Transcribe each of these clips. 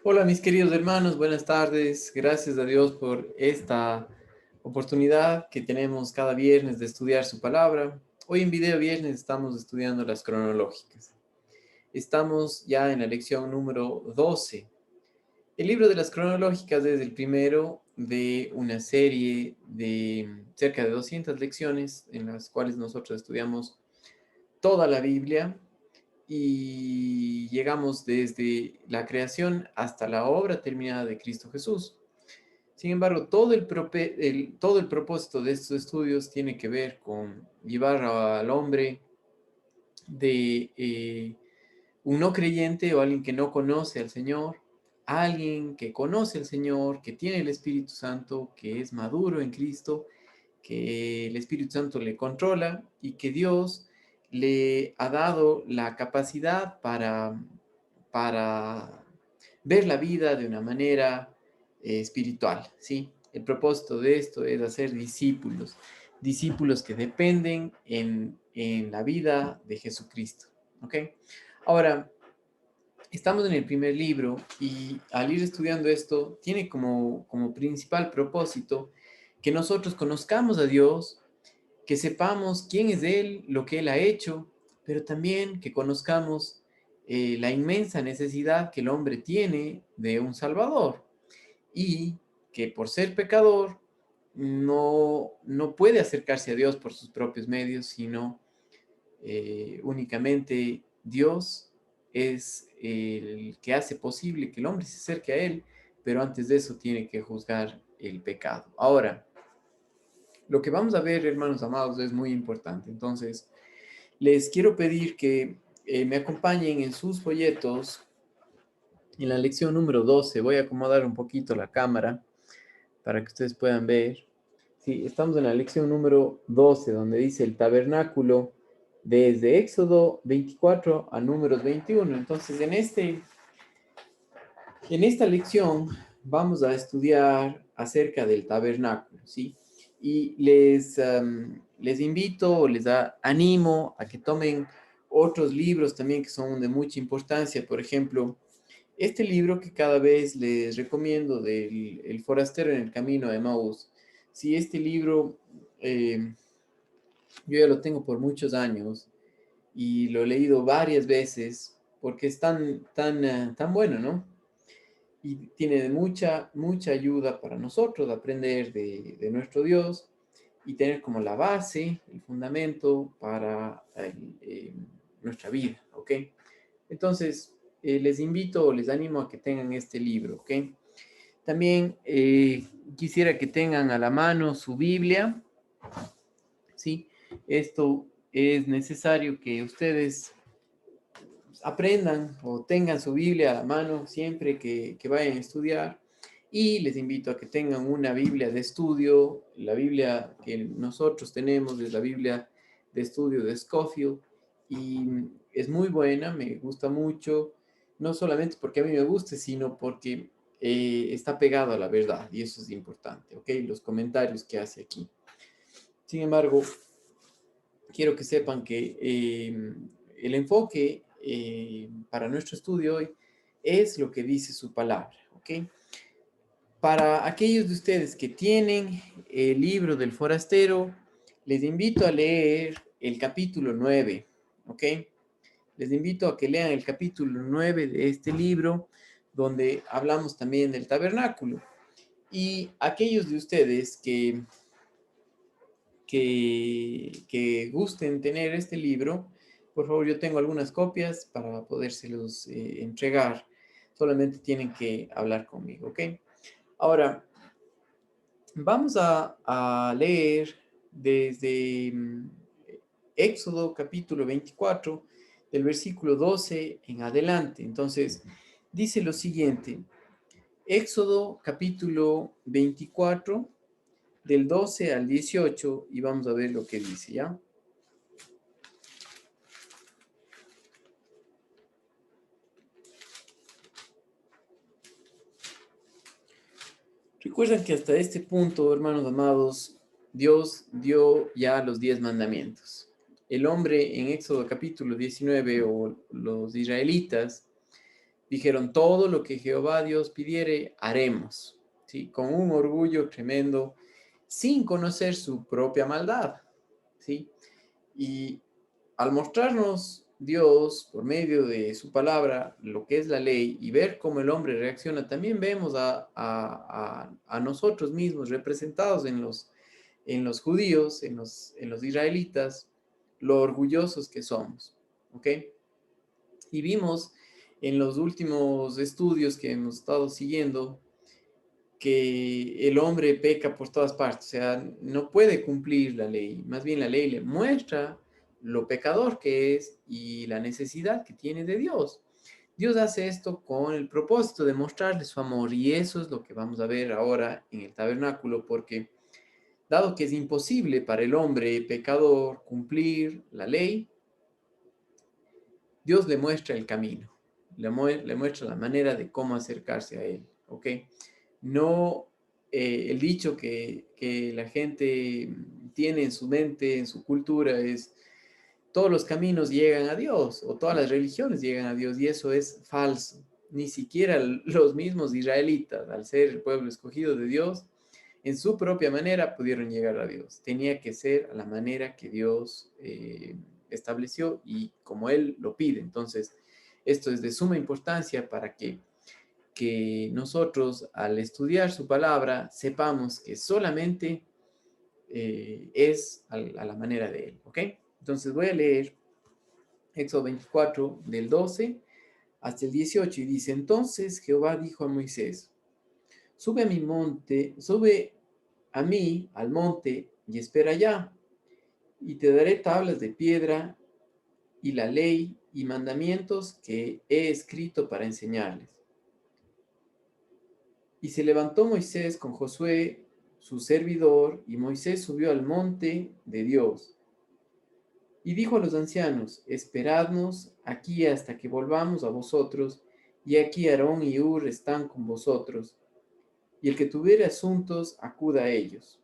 Hola mis queridos hermanos, buenas tardes. Gracias a Dios por esta oportunidad que tenemos cada viernes de estudiar su palabra. Hoy en video viernes estamos estudiando las cronológicas. Estamos ya en la lección número 12. El libro de las cronológicas es el primero de una serie de cerca de 200 lecciones en las cuales nosotros estudiamos toda la Biblia y llegamos desde la creación hasta la obra terminada de Cristo Jesús. Sin embargo, todo el propósito de estos estudios tiene que ver con llevar al hombre de un no creyente o alguien que no conoce al Señor, a alguien que conoce al Señor, que tiene el Espíritu Santo, que es maduro en Cristo, que el Espíritu Santo le controla y que Dios le ha dado la capacidad para ver la vida de una manera espiritual, ¿sí? El propósito de esto es hacer discípulos, discípulos que dependen en la vida de Jesucristo, ¿ok? Ahora, estamos en el primer libro y al ir estudiando esto, tiene como principal propósito que nosotros conozcamos a Dios, que sepamos quién es Él, lo que Él ha hecho, pero también que conozcamos la inmensa necesidad que el hombre tiene de un Salvador y que por ser pecador no puede acercarse a Dios por sus propios medios, sino únicamente Dios es el que hace posible que el hombre se acerque a Él, pero antes de eso tiene que juzgar el pecado. Ahora, lo que vamos a ver, hermanos amados, es muy importante. Entonces, les quiero pedir que me acompañen en sus folletos en la lección número 12. Voy a acomodar un poquito la cámara para que ustedes puedan ver. Sí, estamos en la lección número 12, donde dice el tabernáculo desde Éxodo 24 a Números 21. Entonces, en esta lección vamos a estudiar acerca del tabernáculo, ¿sí? Y les invito, animo a que tomen otros libros también que son de mucha importancia. Por ejemplo, este libro que cada vez les recomiendo del El forastero en el camino de Emaús. Sí, este libro yo ya lo tengo por muchos años y lo he leído varias veces porque es tan bueno, ¿no? Y tiene mucha ayuda para nosotros aprender de nuestro Dios y tener como la base, el fundamento para nuestra vida, ¿ok? Entonces, les invito o les animo a que tengan este libro, ¿ok? También quisiera que tengan a la mano su Biblia, ¿sí? Esto es necesario que ustedes aprendan o tengan su Biblia a la mano siempre que vayan a estudiar. Y les invito a que tengan una Biblia de estudio. La Biblia que nosotros tenemos es la Biblia de estudio de Scofield y es muy buena, me gusta mucho, no solamente porque a mí me guste, sino porque está pegado a la verdad y eso es importante, ¿ok? Los comentarios que hace aquí. Sin embargo, quiero que sepan que el enfoque para nuestro estudio hoy es lo que dice su palabra, ¿ok? Para aquellos de ustedes que tienen el libro del forastero, les invito a leer el capítulo 9, ¿ok? Les invito a que lean el capítulo 9 de este libro, donde hablamos también del tabernáculo. Y aquellos de ustedes que gusten tener este libro, por favor, yo tengo algunas copias para podérselos entregar. Solamente tienen que hablar conmigo, ¿ok? Ahora, vamos a leer desde Éxodo capítulo 24, del versículo 12 en adelante. Entonces, dice lo siguiente, Éxodo capítulo 24, del 12 al 18, y vamos a ver lo que dice, ¿ya? Recuerden que hasta este punto, hermanos amados, Dios dio ya los 10 mandamientos. El hombre en Éxodo capítulo 19, o los israelitas, Dijeron, todo lo que Jehová Dios pidiere, haremos, ¿sí? Con un orgullo tremendo, sin conocer su propia maldad, ¿sí? Y al mostrarnos Dios, por medio de su palabra, lo que es la ley, y ver cómo el hombre reacciona, también vemos a nosotros mismos representados en los judíos, en los israelitas, lo orgullosos que somos, ¿ok? Y vimos en los últimos estudios que hemos estado siguiendo que el hombre peca por todas partes, o sea, no puede cumplir la ley, más bien la ley le muestra lo pecador que es y la necesidad que tiene de Dios. Dios hace esto con el propósito de mostrarle su amor y eso es lo que vamos a ver ahora en el tabernáculo, porque dado que es imposible para el hombre pecador cumplir la ley, Dios le muestra el camino, le muestra la manera de cómo acercarse a Él, ¿ok? No el dicho que la gente tiene en su mente, en su cultura, es todos los caminos llegan a Dios o todas las religiones llegan a Dios y eso es falso. Ni siquiera los mismos israelitas, al ser el pueblo escogido de Dios, en su propia manera pudieron llegar a Dios. Tenía que ser a la manera que Dios estableció y como Él lo pide. Entonces, esto es de suma importancia para que nosotros al estudiar su palabra sepamos que solamente es a la manera de Él. ¿Ok? Entonces voy a leer Éxodo 24 del 12 hasta el 18 y dice, entonces Jehová dijo a Moisés, sube a mi monte, sube a mí al monte y espera allá, y te daré tablas de piedra y la ley y mandamientos que he escrito para enseñarles. Y se levantó Moisés con Josué, su servidor, y Moisés subió al monte de Dios. Y dijo a los ancianos, esperadnos aquí hasta que volvamos a vosotros, y aquí Aarón y Hur están con vosotros, y el que tuviere asuntos, acuda a ellos.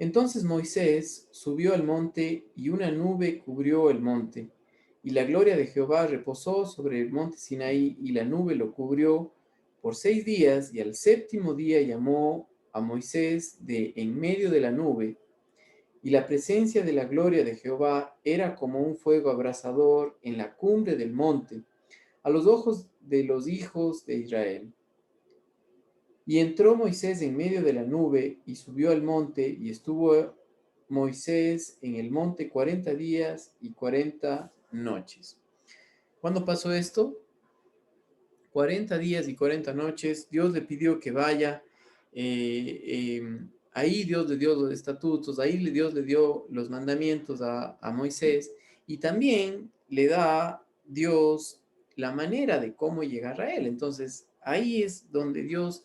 Entonces Moisés subió al monte, y una nube cubrió el monte, y la gloria de Jehová reposó sobre el monte Sinaí, y la nube lo cubrió por 6 días, y al séptimo día llamó a Moisés de en medio de la nube, y la presencia de la gloria de Jehová era como un fuego abrasador en la cumbre del monte, a los ojos de los hijos de Israel. Y entró Moisés en medio de la nube y subió al monte y estuvo Moisés en el monte 40 días y 40 noches. ¿Cuándo pasó esto? 40 días y 40 noches. Dios le pidió que vaya. Ahí Dios le dio los estatutos, ahí Dios le dio los mandamientos a Moisés y también le da Dios la manera de cómo llegar a él. Entonces, ahí es donde Dios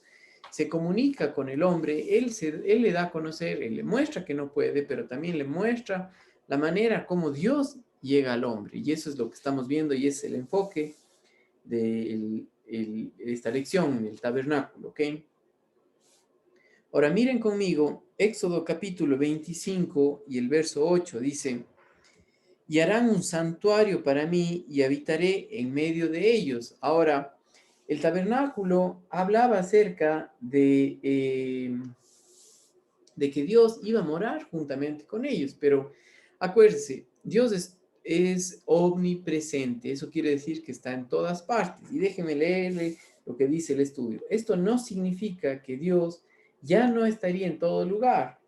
se comunica con el hombre, él le da a conocer, él le muestra que no puede, pero también le muestra la manera como Dios llega al hombre. Y eso es lo que estamos viendo y es el enfoque de esta lección en el tabernáculo, ¿ok? Ahora miren conmigo, Éxodo capítulo 25 y el verso 8 dice, y harán un santuario para mí y habitaré en medio de ellos. Ahora, el tabernáculo hablaba acerca de que Dios iba a morar juntamente con ellos, pero acuérdense, Dios es omnipresente, eso quiere decir que está en todas partes. Y déjenme leerle lo que dice el estudio. Esto no significa que Dios ya no estaría en todo lugar.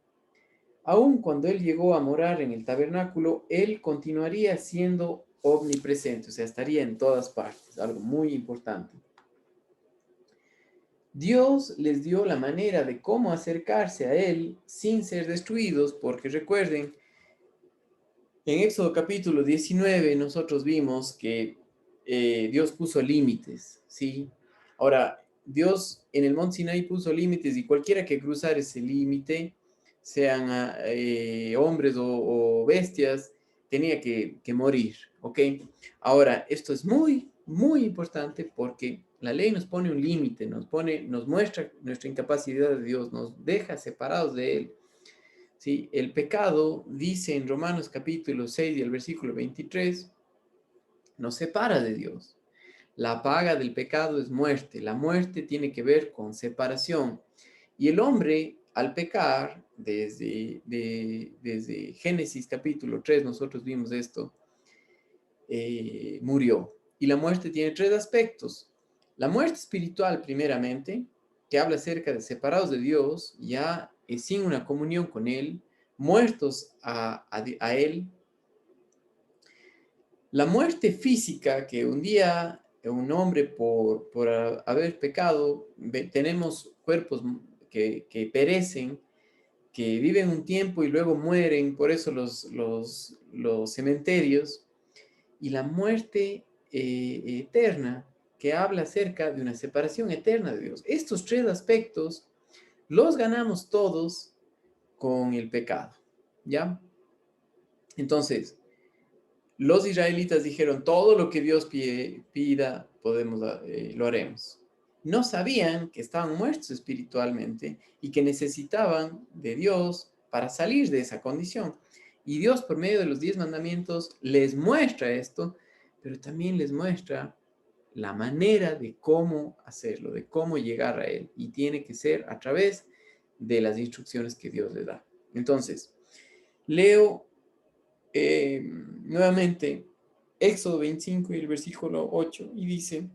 Aun cuando Él llegó a morar en el tabernáculo, Él continuaría siendo omnipresente, o sea, estaría en todas partes, algo muy importante. Dios les dio la manera de cómo acercarse a Él sin ser destruidos, porque recuerden, en Éxodo capítulo 19 nosotros vimos que Dios puso límites, ¿sí? Ahora, Dios en el monte Sinaí puso límites y cualquiera que cruzara ese límite, sean hombres o bestias, tenía que morir, ¿ok? Ahora, esto es muy, muy importante porque la ley nos pone un límite, nos muestra nuestra incapacidad de Dios, nos deja separados de Él. ¿Sí? El pecado, dice en Romanos capítulo 6 y el versículo 23, nos separa de Dios. La paga del pecado es muerte. La muerte tiene que ver con separación. Y el hombre, al pecar, desde Génesis capítulo 3, nosotros vimos esto, murió. Y la muerte tiene tres aspectos. La muerte espiritual, primeramente, que habla acerca de separados de Dios, ya sin una comunión con Él, muertos a Él. La muerte física, que un día un hombre por haber pecado, tenemos cuerpos que perecen, que viven un tiempo y luego mueren, por eso los cementerios, y la muerte eterna, que habla acerca de una separación eterna de Dios. Estos tres aspectos los ganamos todos con el pecado, ¿ya? Entonces, los israelitas dijeron, todo lo que Dios pida, lo haremos. No sabían que estaban muertos espiritualmente y que necesitaban de Dios para salir de esa condición. Y Dios, por medio de los 10 mandamientos, les muestra esto, pero también les muestra la manera de cómo hacerlo, de cómo llegar a Él. Y tiene que ser a través de las instrucciones que Dios le da. Entonces, leo nuevamente Éxodo 25 y el versículo 8, y dice,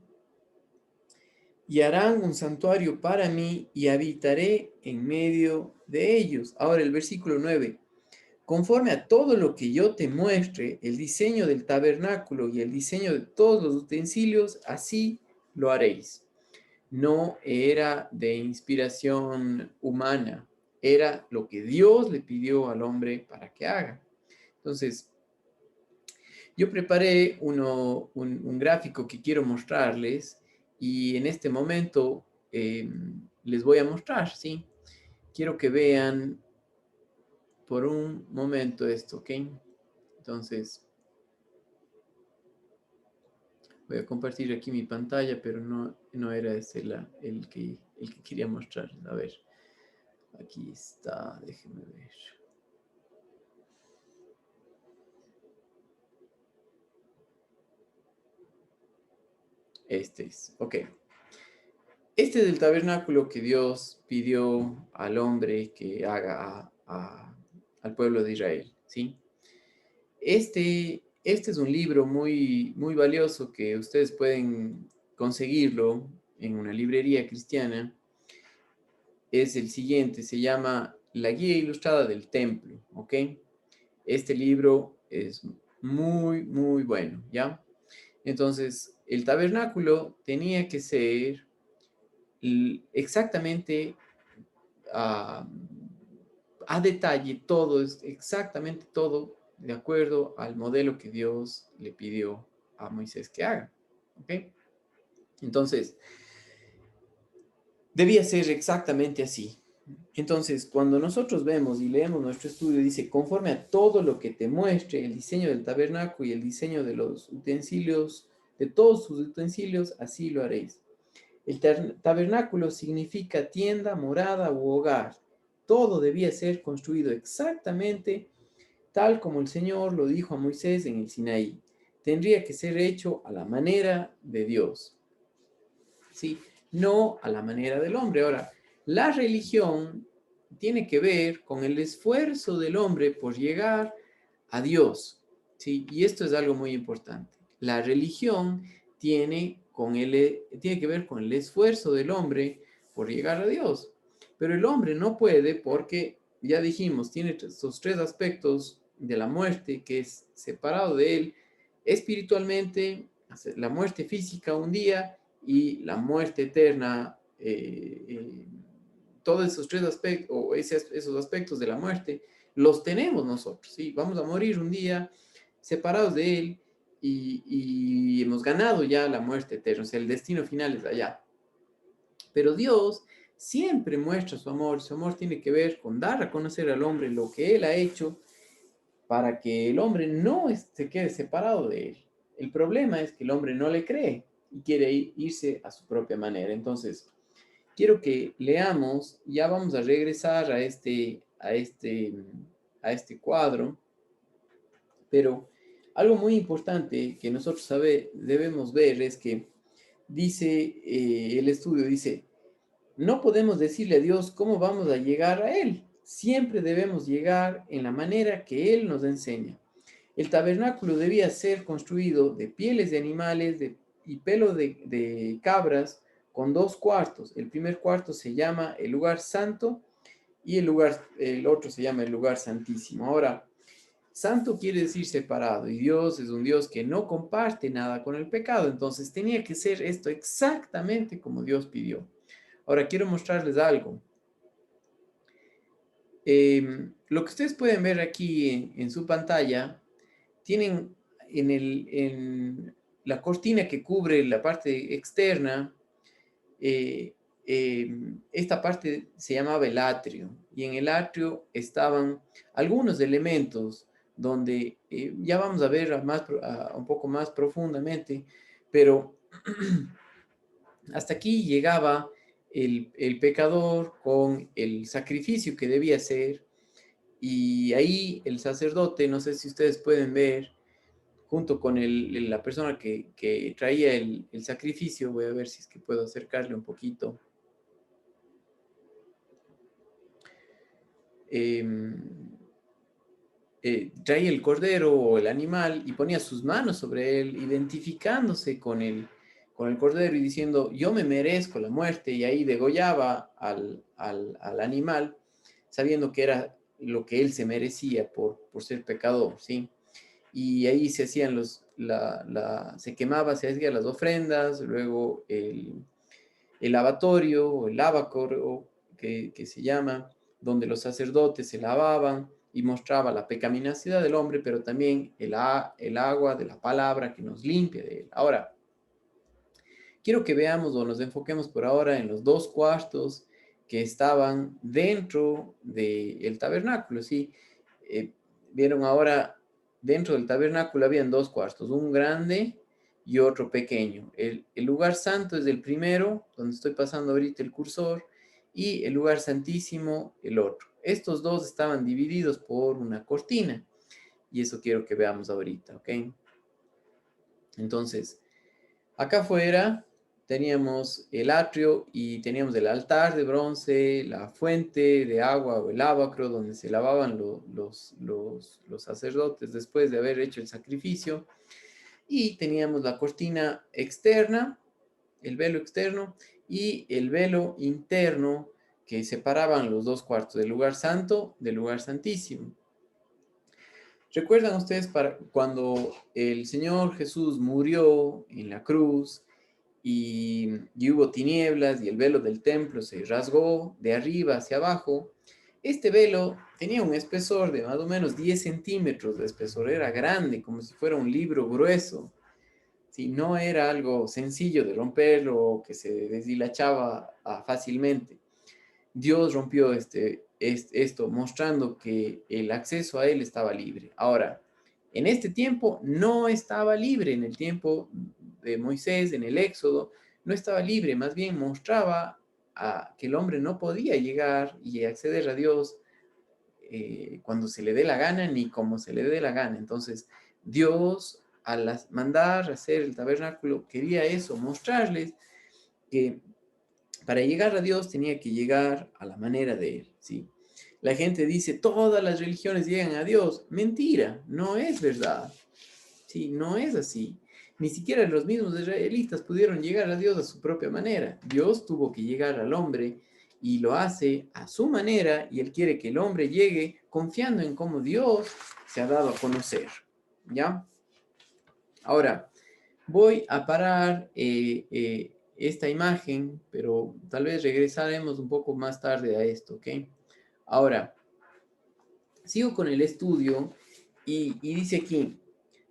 y harán un santuario para mí y habitaré en medio de ellos. Ahora el versículo 9, conforme a todo lo que yo te muestre, el diseño del tabernáculo y el diseño de todos los utensilios, así lo haréis. No era de inspiración humana, era lo que Dios le pidió al hombre para que haga. Entonces, yo preparé un gráfico que quiero mostrarles y en este momento les voy a mostrar, ¿sí? Quiero que vean por un momento esto, ¿ok? Entonces, voy a compartir aquí mi pantalla, pero no era ese el que quería mostrar. A ver, aquí está, déjenme ver. Este es, ok. Este es el tabernáculo que Dios pidió al hombre que haga al pueblo de Israel, ¿sí? Este es un libro muy, muy valioso que ustedes pueden conseguirlo en una librería cristiana. Es el siguiente, se llama La Guía Ilustrada del Templo, ¿ok? Este libro es muy, muy bueno, ¿ya? Entonces, el tabernáculo tenía que ser exactamente a, a detalle, todo, es exactamente todo de acuerdo al modelo que Dios le pidió a Moisés que haga. ¿Ok? Entonces, debía ser exactamente así. Entonces, cuando nosotros vemos y leemos nuestro estudio, dice, conforme a todo lo que te muestre el diseño del tabernáculo y el diseño de los utensilios, de todos sus utensilios, así lo haréis. El tabernáculo significa tienda, morada u hogar. Todo debía ser construido exactamente tal como el Señor lo dijo a Moisés en el Sinaí. Tendría que ser hecho a la manera de Dios, ¿sí? No a la manera del hombre. Ahora, la religión tiene que ver con el esfuerzo del hombre por llegar a Dios, ¿sí? Y esto es algo muy importante. La religión tiene que ver con el esfuerzo del hombre por llegar a Dios. Pero el hombre no puede porque, ya dijimos, tiene estos tres aspectos de la muerte que es separado de él espiritualmente, la muerte física un día y la muerte eterna. Todos esos tres aspectos, o esos aspectos de la muerte, los tenemos nosotros, ¿sí? Vamos a morir un día separados de Él y hemos ganado ya la muerte eterna, o sea, el destino final es allá. Pero Dios siempre muestra su amor tiene que ver con dar a conocer al hombre lo que Él ha hecho para que el hombre no se quede separado de Él. El problema es que el hombre no le cree y quiere irse a su propia manera. Entonces, quiero que leamos, ya vamos a regresar a este cuadro, pero algo muy importante que nosotros debemos ver es que dice, el estudio dice, no podemos decirle a Dios cómo vamos a llegar a Él. Siempre debemos llegar en la manera que Él nos enseña. El tabernáculo debía ser construido de pieles de animales y pelo de cabras con dos cuartos. El primer cuarto se llama el lugar santo y el otro se llama el lugar santísimo. Ahora, santo quiere decir separado y Dios es un Dios que no comparte nada con el pecado. Entonces tenía que ser esto exactamente como Dios pidió. Ahora quiero mostrarles algo. Lo que ustedes pueden ver aquí en su pantalla, tienen en la cortina que cubre la parte externa, eh, esta parte se llamaba el atrio, y en el atrio estaban algunos elementos donde ya vamos a ver un poco más profundamente, pero hasta aquí llegaba el pecador con el sacrificio que debía hacer, y ahí el sacerdote, no sé si ustedes pueden ver, junto con la persona que traía el sacrificio, voy a ver si es que puedo acercarle un poquito. Traía el cordero o el animal y ponía sus manos sobre él, identificándose con el cordero y diciendo, yo me merezco la muerte, y ahí degollaba al animal, sabiendo que era lo que él se merecía por ser pecador, ¿sí? Y ahí se hacían se quemaba, se hacían las ofrendas, luego el lavatorio o el lavacor que se llama, donde los sacerdotes se lavaban y mostraba la pecaminosidad del hombre, pero también el agua de la palabra que nos limpia de él. Ahora, quiero que veamos o nos enfoquemos por ahora en los dos cuartos que estaban dentro del tabernáculo, ¿sí? Eh, Vieron ahora, dentro del tabernáculo habían dos cuartos, un grande y otro pequeño. El lugar santo es el primero, donde estoy pasando ahorita el cursor, y el lugar santísimo, el otro. Estos dos estaban divididos por una cortina, y eso quiero que veamos ahorita, ¿ok? Entonces, acá afuera teníamos el atrio y teníamos el altar de bronce, la fuente de agua o el lavacro donde se lavaban los sacerdotes después de haber hecho el sacrificio. Y teníamos la cortina externa, el velo externo y el velo interno que separaban los dos cuartos del lugar santo del lugar santísimo. ¿Recuerdan ustedes cuando el Señor Jesús murió en la cruz y hubo tinieblas y el velo del templo se rasgó de arriba hacia abajo? Este velo tenía un espesor de más o menos 10 centímetros de espesor, era grande, como si fuera un libro grueso. ¿Sí? No era algo sencillo de romperlo o que se deshilachaba fácilmente. Dios rompió esto, mostrando que el acceso a Él estaba libre. Ahora, en este tiempo no estaba libre, en el tiempo de Moisés, en el Éxodo, no estaba libre, más bien mostraba que el hombre no podía llegar y acceder a Dios cuando se le dé la gana ni como se le dé la gana. Entonces, Dios, al mandar a hacer el tabernáculo, quería eso, mostrarles que para llegar a Dios tenía que llegar a la manera de Él, ¿sí? La gente dice, todas las religiones llegan a Dios. Mentira, no es verdad. Sí, no es así. Ni siquiera los mismos israelitas pudieron llegar a Dios a su propia manera. Dios tuvo que llegar al hombre y lo hace a su manera, y Él quiere que el hombre llegue confiando en cómo Dios se ha dado a conocer. ¿Ya? Ahora, voy a parar esta imagen, pero tal vez regresaremos un poco más tarde a esto, ¿ok? Ahora, sigo con el estudio y dice aquí,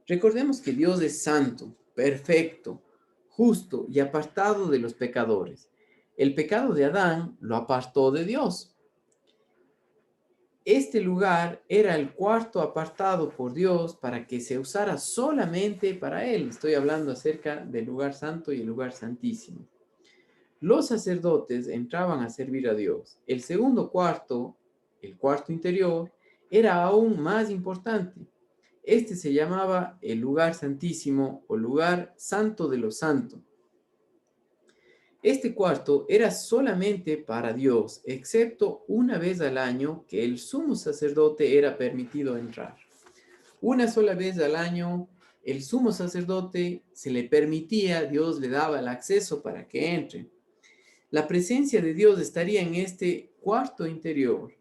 recordemos que Dios es santo, perfecto, justo y apartado de los pecadores. El pecado de Adán lo apartó de Dios. Este lugar era el cuarto apartado por Dios para que se usara solamente para Él. Estoy hablando acerca del lugar santo y el lugar santísimo. Los sacerdotes entraban a servir a Dios. El segundo cuarto, el cuarto interior, era aún más importante. Este se llamaba el lugar santísimo o lugar santo de lo santo. Este cuarto era solamente para Dios, excepto una vez al año que el sumo sacerdote era permitido entrar. Una sola vez al año, el sumo sacerdote se le permitía, Dios le daba el acceso para que entre. La presencia de Dios estaría en este cuarto interior.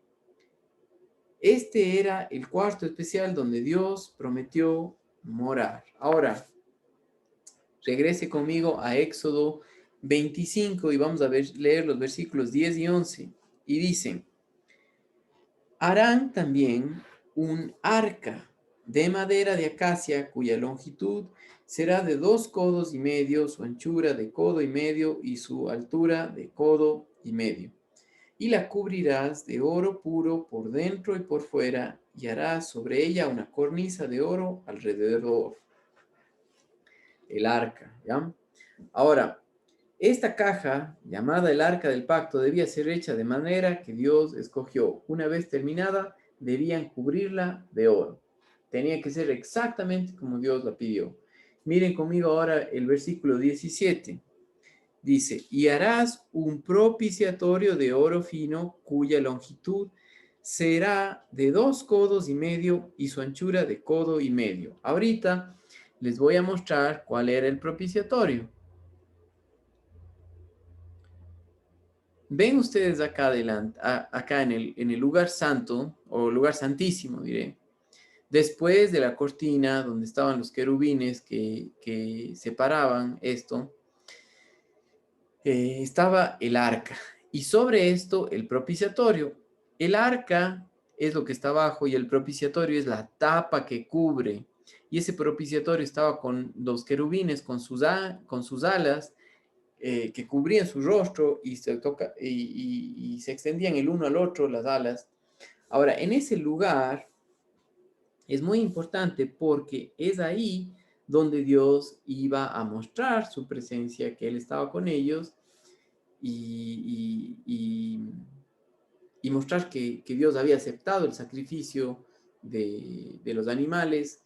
Este era el cuarto especial donde Dios prometió morar. Ahora, regrese conmigo a Éxodo 25 y vamos a leer los versículos 10 y 11. Y dicen, harán también un arca de madera de acacia cuya longitud será de 2,5 codos, su anchura de 1,5 codos y su altura de 1,5 codos. Y la cubrirás de oro puro por dentro y por fuera, y harás sobre ella una cornisa de oro alrededor. El arca, ¿ya? Ahora, esta caja, llamada el arca del pacto, debía ser hecha de manera que Dios escogió. Una vez terminada, debían cubrirla de oro. Tenía que ser exactamente como Dios la pidió. Miren conmigo ahora el versículo 17. Dice, y harás un propiciatorio de oro fino cuya longitud será de 2,5 codos y su anchura de 1,5 codos. Ahorita les voy a mostrar cuál era el propiciatorio. Ven ustedes acá adelante, acá en el lugar santo, o lugar santísimo, diré. Después de la cortina donde estaban los querubines que separaban esto, estaba el arca. Y sobre esto el propiciatorio. El arca es lo que está abajo y el propiciatorio es la tapa que cubre. Y ese propiciatorio estaba con los querubines, con sus alas, que cubrían su rostro y se extendían el uno al otro las alas. Ahora, en ese lugar es muy importante porque es ahí donde Dios iba a mostrar su presencia, que Él estaba con ellos y, y, y mostrar que Dios había aceptado el sacrificio de los animales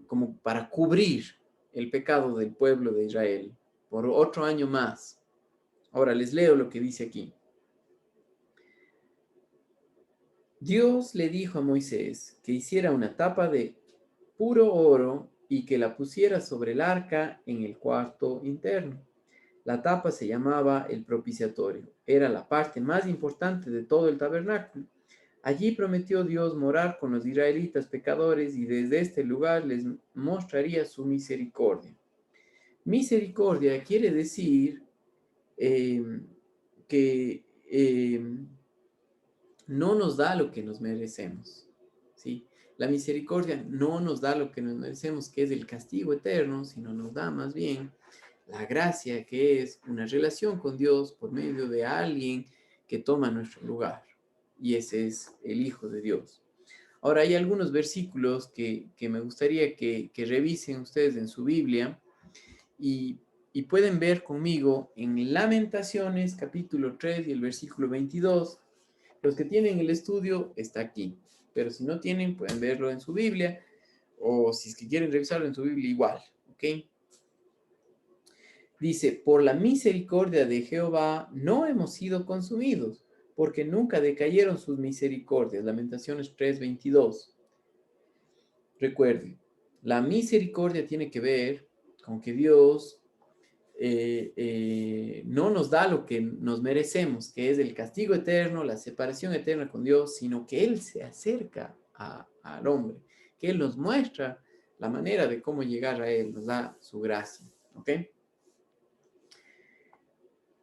como para cubrir el pecado del pueblo de Israel por otro año más. Ahora les leo lo que dice aquí. Dios le dijo a Moisés que hiciera una tapa de puro oro y que la pusiera sobre el arca en el cuarto interno. La tapa se llamaba el propiciatorio. Era la parte más importante de todo el tabernáculo. Allí prometió Dios morar con los israelitas pecadores y desde este lugar les mostraría su misericordia. Misericordia quiere decir que no nos da lo que nos merecemos, ¿sí? La misericordia no nos da lo que nos merecemos, que es el castigo eterno, sino nos da más bien la gracia, que es una relación con Dios por medio de alguien que toma nuestro lugar. Y ese es el Hijo de Dios. Ahora, hay algunos versículos que me gustaría que revisen ustedes en su Biblia y, y pueden ver conmigo en Lamentaciones capítulo 3 y el versículo 22. Los que tienen el estudio está aquí, pero si no tienen pueden verlo en su Biblia o si es que quieren revisarlo en su Biblia igual, ¿ok? Dice, por la misericordia de Jehová no hemos sido consumidos, porque nunca decayeron sus misericordias. Lamentaciones 3:22. Recuerde, la misericordia tiene que ver con que Dios no nos da lo que nos merecemos, que es el castigo eterno, la separación eterna con Dios, sino que Él se acerca al hombre, que Él nos muestra la manera de cómo llegar a Él, nos da su gracia. ¿Ok?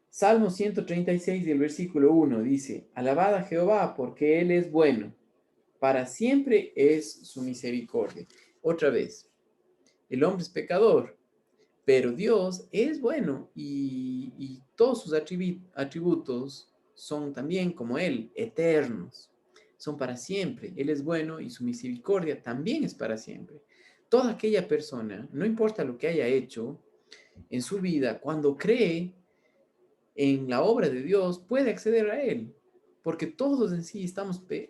Salmo 136 y el versículo 1 dice, alabad a Jehová porque Él es bueno, para siempre es su misericordia. Otra vez, el hombre es pecador, pero Dios es bueno y todos sus atributos son también como Él, eternos, son para siempre. Él es bueno y su misericordia también es para siempre. Toda aquella persona, no importa lo que haya hecho en su vida, cuando cree en la obra de Dios, puede acceder a Él. Porque todos en sí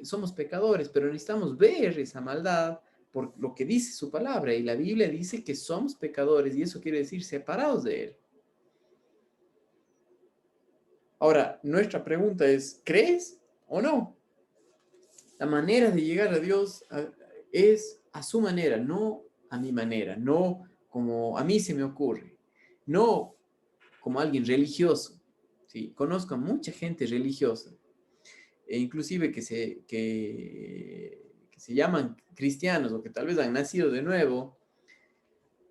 somos pecadores, pero necesitamos ver esa maldad por lo que dice su palabra. Y la Biblia dice que somos pecadores y eso quiere decir separados de Él. Ahora, nuestra pregunta es, ¿crees o no? La manera de llegar a Dios es a su manera, no a mi manera, no como a mí se me ocurre, no como alguien religioso. ¿Sí? Conozco a mucha gente religiosa, e inclusive que se llaman cristianos o que tal vez han nacido de nuevo,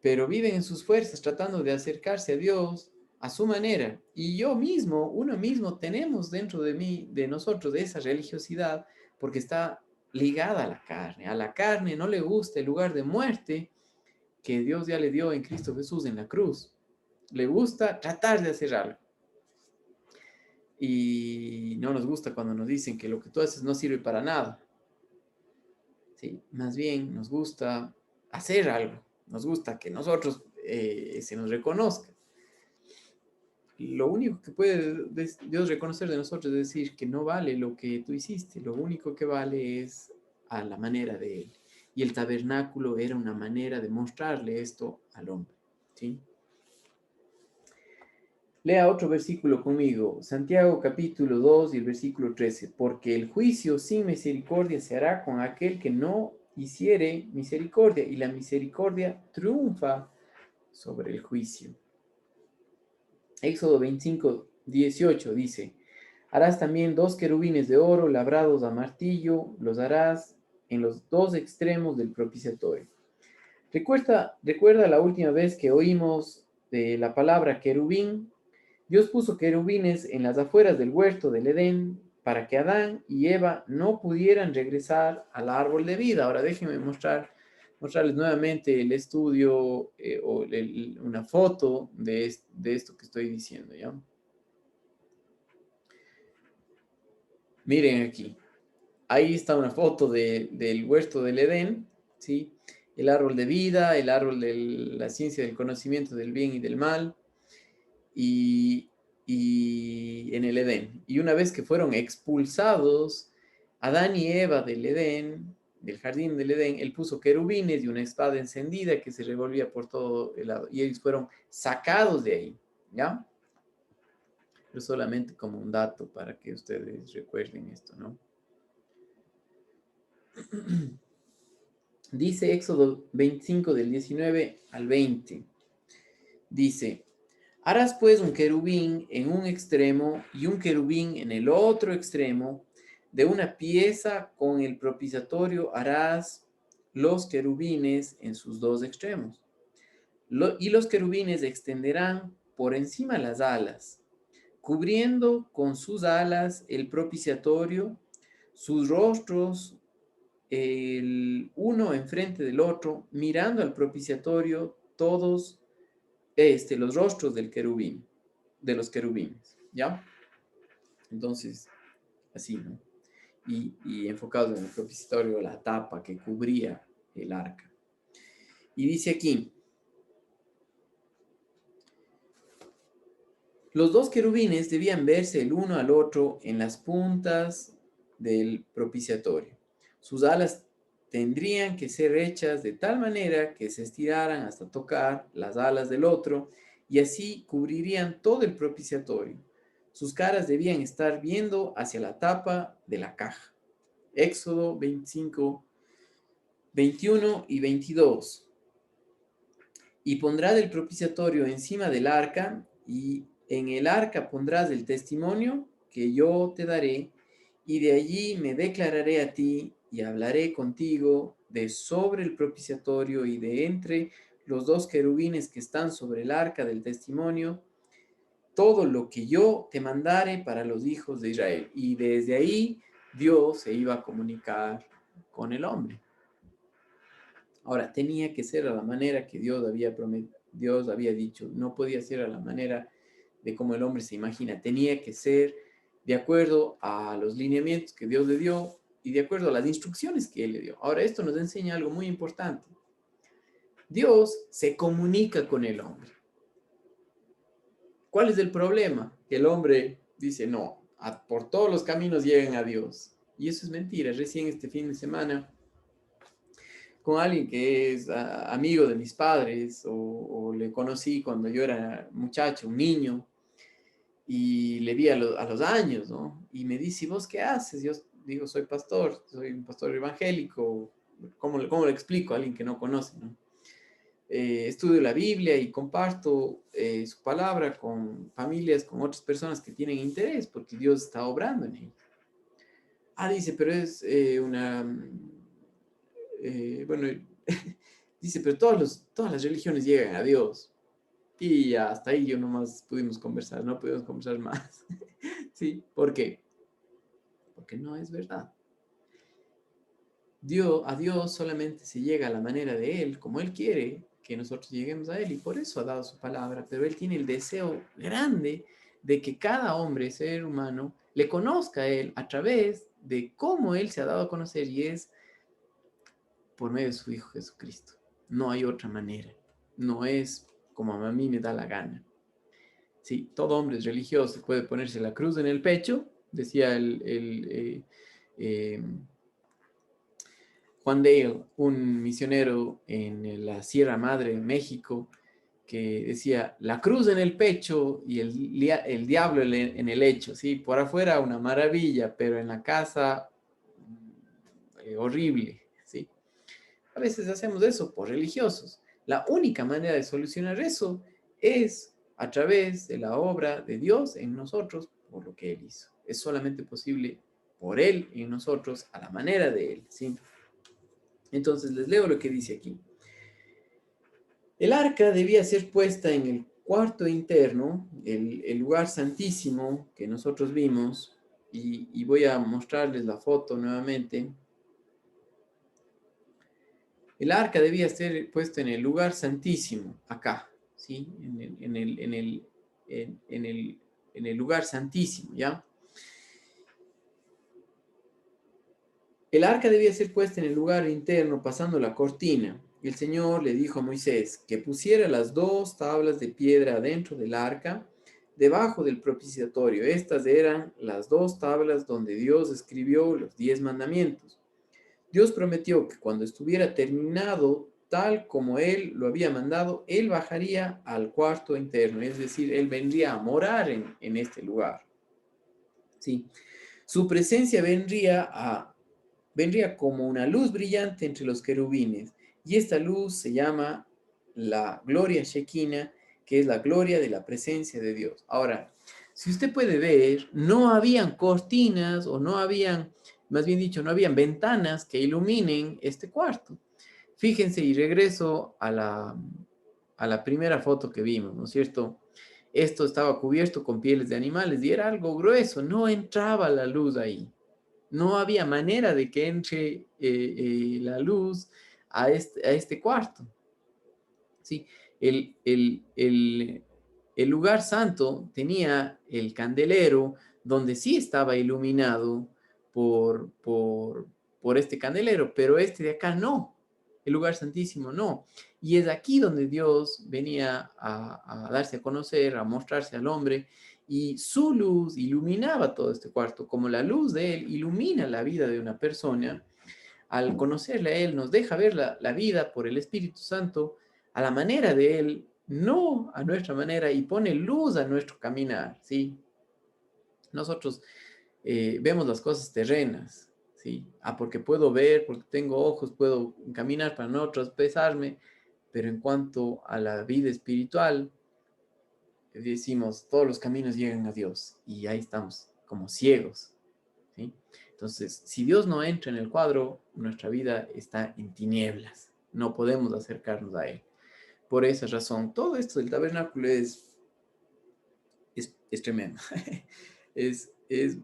pero viven en sus fuerzas tratando de acercarse a Dios a su manera. Y yo mismo, uno mismo, tenemos dentro de mí, de nosotros, de esa religiosidad, porque está ligada a la carne. A la carne no le gusta el lugar de muerte que Dios ya le dio en Cristo Jesús en la cruz. Le gusta tratar de hacer algo. Y no nos gusta cuando nos dicen que lo que tú haces no sirve para nada. Sí, más bien nos gusta hacer algo. Nos gusta que nosotros se nos reconozca. Lo único que puede Dios reconocer de nosotros es decir que no vale lo que tú hiciste. Lo único que vale es a la manera de Él. Y el tabernáculo era una manera de mostrarle esto al hombre. ¿Sí? Lea otro versículo conmigo, Santiago capítulo 2 y el versículo 13, porque el juicio sin misericordia se hará con aquel que no hiciere misericordia, y la misericordia triunfa sobre el juicio. Éxodo 25, 18 dice, harás también 2 querubines de oro labrados a martillo, los harás en los 2 extremos del propiciatorio. Recuerda la última vez que oímos de la palabra querubín. Dios puso querubines en las afueras del huerto del Edén para que Adán y Eva no pudieran regresar al árbol de vida. Ahora déjenme mostrarles nuevamente el estudio una foto de esto que estoy diciendo, ¿ya? Miren aquí. Ahí está una foto del huerto del Edén, ¿sí? El árbol de vida, el árbol de la ciencia del conocimiento del bien y del mal. Y en el Edén. Y una vez que fueron expulsados Adán y Eva del Edén, del jardín del Edén, él puso querubines y una espada encendida que se revolvía por todo el lado. Y ellos fueron sacados de ahí, ¿ya? Pero solamente como un dato para que ustedes recuerden esto, ¿no? Dice Éxodo 25 del 19 al 20. Dice, harás pues un querubín en un extremo y un querubín en el otro extremo. De una pieza con el propiciatorio harás los querubines en sus 2 extremos. Y los querubines extenderán por encima las alas, cubriendo con sus alas el propiciatorio, sus rostros, el uno enfrente del otro, mirando al propiciatorio, todos los rostros del querubín, de los querubines, ¿ya? Entonces, así, ¿no? Y enfocados en el propiciatorio, la tapa que cubría el arca. Y dice aquí, los 2 querubines debían verse el uno al otro en las puntas del propiciatorio. Sus alas tendrían que ser hechas de tal manera que se estiraran hasta tocar las alas del otro y así cubrirían todo el propiciatorio. Sus caras debían estar viendo hacia la tapa de la caja. Éxodo 25, 21 y 22. Y pondrás el propiciatorio encima del arca, y en el arca pondrás el testimonio que yo te daré, y de allí me declararé a ti y hablaré contigo de sobre el propiciatorio y de entre los 2 querubines que están sobre el arca del testimonio, todo lo que yo te mandare para los hijos de Israel. Y desde ahí Dios se iba a comunicar con el hombre. Ahora, tenía que ser a la manera que Dios había prometido, Dios había dicho, no podía ser a la manera de cómo el hombre se imagina, tenía que ser de acuerdo a los lineamientos que Dios le dio y de acuerdo a las instrucciones que Él le dio. Ahora, esto nos enseña algo muy importante. Dios se comunica con el hombre. ¿Cuál es el problema? Que el hombre dice, no, por todos los caminos llegan a Dios. Y eso es mentira. Recién este fin de semana con alguien que es amigo de mis padres o le conocí cuando yo era muchacho, un niño, y le vi a los años, ¿no? Y me dice, ¿y vos qué haces? Yo digo, soy pastor, soy un pastor evangélico. ¿Cómo le explico a alguien que no conoce, ¿no? Estudio la Biblia y comparto su palabra con familias, con otras personas que tienen interés, porque Dios está obrando en ellos. Ah, dice, pero es bueno, dice, pero todas las religiones llegan a Dios. Y hasta ahí yo nomás pudimos conversar, no pudimos conversar más. ¿Sí? ¿Por qué? Porque no es verdad. A Dios solamente se llega a la manera de Él, como Él quiere que nosotros lleguemos a Él, y por eso ha dado su palabra, pero Él tiene el deseo grande de que cada hombre, ser humano, le conozca a Él a través de cómo Él se ha dado a conocer, y es por medio de su Hijo Jesucristo. No hay otra manera. No es como a mí me da la gana. Sí, todo hombre es religioso puede ponerse la cruz en el pecho, decía eh, Juan Dale, un misionero en la Sierra Madre, en México, que decía, la cruz en el pecho y el diablo en el lecho, ¿sí? Por afuera una maravilla, pero en la casa horrible, ¿sí? A veces hacemos eso por religiosos. La única manera de solucionar eso es a través de la obra de Dios en nosotros, por lo que Él hizo. Es solamente posible por Él en nosotros, a la manera de Él, ¿sí? Entonces les leo lo que dice aquí. El arca debía ser puesta en el cuarto interno, el lugar santísimo que nosotros vimos, y voy a mostrarles la foto nuevamente. El arca debía ser puesta en el lugar santísimo, acá, ¿sí? En el lugar santísimo, ¿ya? El arca debía ser puesta en el lugar interno, pasando la cortina. El Señor le dijo a Moisés que pusiera las dos tablas de piedra dentro del arca, debajo del propiciatorio. Estas eran las dos tablas donde Dios escribió los 10 mandamientos. Dios prometió que cuando estuviera terminado, tal como Él lo había mandado, Él bajaría al cuarto interno, es decir, Él vendría a morar en este lugar. ¿Sí? Su presencia vendría como una luz brillante entre los querubines, y esta luz se llama la gloria Shekinah, que es la gloria de la presencia de Dios. Ahora, si usted puede ver, no habían cortinas o no habían, más bien dicho, no habían ventanas que iluminen este cuarto. Fíjense y regreso a la primera foto que vimos, ¿no es cierto? Esto estaba cubierto con pieles de animales y era algo grueso, no entraba la luz ahí. No había manera de que entre la luz a este cuarto. ¿Sí? El lugar santo tenía el candelero donde sí estaba iluminado por este candelero, pero este de acá no. El lugar santísimo no. Y es aquí donde Dios venía a darse a conocer, a mostrarse al hombre, y su luz iluminaba todo este cuarto, como la luz de Él ilumina la vida de una persona. Al conocerle a Él, nos deja ver la vida por el Espíritu Santo a la manera de Él, no a nuestra manera, y pone luz a nuestro caminar, ¿sí? Nosotros vemos las cosas terrenas, ¿sí? Porque puedo ver, porque tengo ojos, puedo caminar para no tropezarme, pero en cuanto a la vida espiritual, decimos, todos los caminos llegan a Dios, y ahí estamos, como ciegos, ¿sí? Entonces, si Dios no entra en el cuadro, nuestra vida está en tinieblas, no podemos acercarnos a Él. Por esa razón, todo esto del tabernáculo es tremendo, es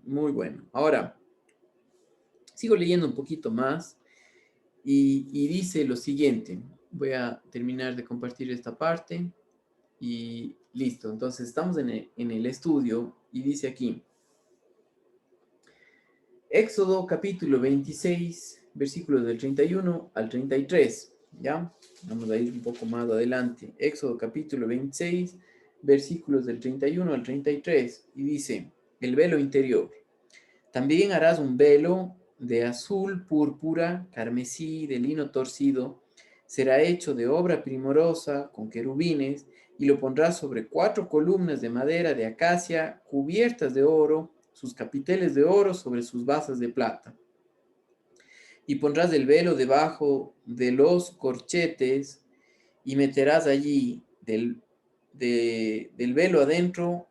muy bueno. Ahora, sigo leyendo un poquito más y dice lo siguiente. Voy a terminar de compartir esta parte y listo. Entonces, estamos en el estudio y dice aquí, Éxodo capítulo 26, versículos del 31 al 33, ¿ya? Vamos a ir un poco más adelante. Éxodo capítulo 26, versículos del 31 al 33, y dice, el velo interior. También harás un velo de azul, púrpura, carmesí, de lino torcido. Será hecho de obra primorosa, con querubines, y lo pondrás sobre 4 columnas de madera de acacia, cubiertas de oro, sus capiteles de oro sobre sus basas de plata. Y pondrás el velo debajo de los corchetes, y meterás allí del velo adentro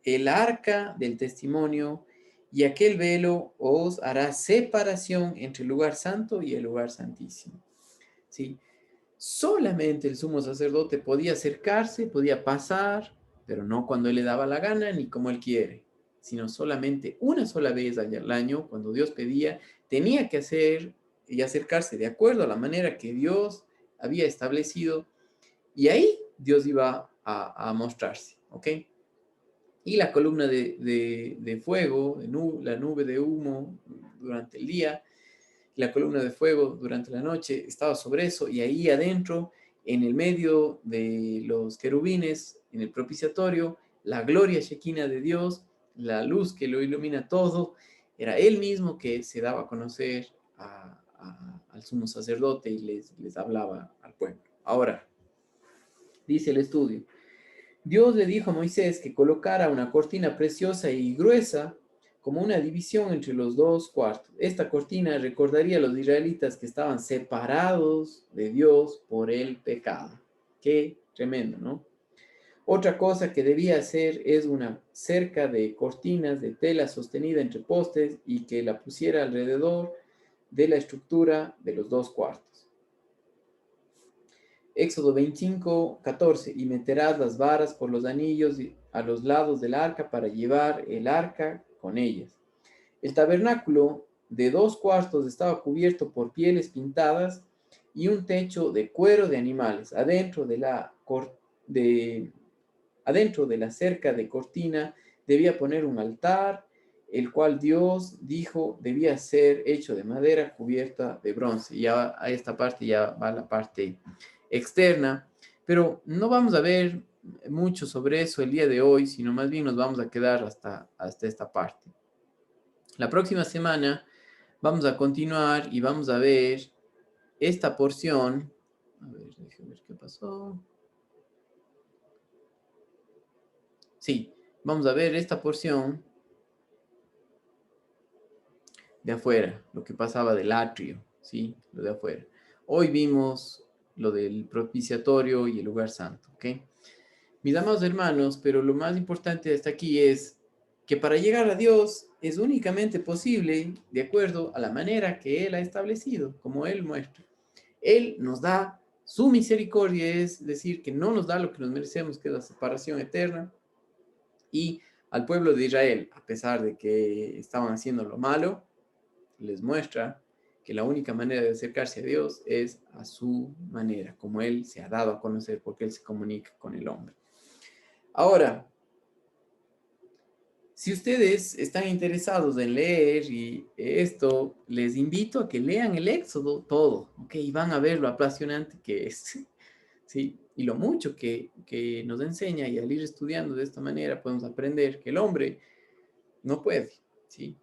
el arca del testimonio, y aquel velo os hará separación entre el lugar santo y el lugar santísimo. ¿Sí? Solamente el sumo sacerdote podía acercarse, podía pasar, pero no cuando él le daba la gana ni como él quiere, sino solamente una sola vez al año, cuando Dios pedía, tenía que hacer y acercarse de acuerdo a la manera que Dios había establecido, y ahí Dios iba a mostrarse, ¿ok? Y la columna de fuego, la nube de humo durante el día, la columna de fuego durante la noche estaba sobre eso, y ahí adentro, en el medio de los querubines, en el propiciatorio, la gloria shekinah de Dios, la luz que lo ilumina todo, era él mismo que se daba a conocer al sumo sacerdote y les hablaba al pueblo. Ahora, dice el estudio, Dios le dijo a Moisés que colocara una cortina preciosa y gruesa como una división entre los dos cuartos. Esta cortina recordaría a los israelitas que estaban separados de Dios por el pecado. Qué tremendo, ¿no? Otra cosa que debía hacer es una cerca de cortinas de tela sostenida entre postes y que la pusiera alrededor de la estructura de los dos cuartos. Éxodo 25, 14. Y meterás las varas por los anillos a los lados del arca para llevar el arca con ellas. El tabernáculo de 2 cuartos estaba cubierto por pieles pintadas y un techo de cuero de animales. Adentro de la cerca de cortina debía poner un altar, el cual Dios dijo debía ser hecho de madera cubierta de bronce. Ya a esta parte ya va la parte externa, pero no vamos a ver mucho sobre eso el día de hoy, sino más bien nos vamos a quedar hasta esta parte. La próxima semana vamos a continuar y vamos a ver esta porción. A ver, déjame ver qué pasó. Sí, vamos a ver esta porción de afuera, lo que pasaba del atrio, ¿sí? Lo de afuera. Hoy vimos lo del propiciatorio y el lugar santo, ¿ok? Mis amados hermanos, pero lo más importante hasta aquí es que para llegar a Dios es únicamente posible de acuerdo a la manera que Él ha establecido, como Él muestra. Él nos da su misericordia, es decir, que no nos da lo que nos merecemos, que es la separación eterna. Y al pueblo de Israel, a pesar de que estaban haciendo lo malo, les muestra que la única manera de acercarse a Dios es a su manera, como Él se ha dado a conocer, porque Él se comunica con el hombre. Ahora, si ustedes están interesados en leer y esto, les invito a que lean el Éxodo todo, ¿ok? Y van a ver lo apasionante que es, ¿sí? Y lo mucho que nos enseña, y al ir estudiando de esta manera podemos aprender que el hombre no puede, ¿sí?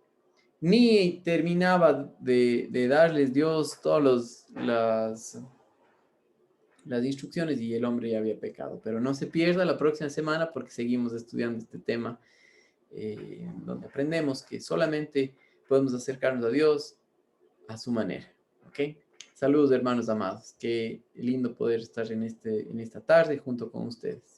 Ni terminaba de darles Dios todas las instrucciones y el hombre ya había pecado. Pero no se pierda la próxima semana porque seguimos estudiando este tema, donde aprendemos que solamente podemos acercarnos a Dios a su manera. ¿Ok? Saludos, hermanos amados. Qué lindo poder estar en esta tarde junto con ustedes.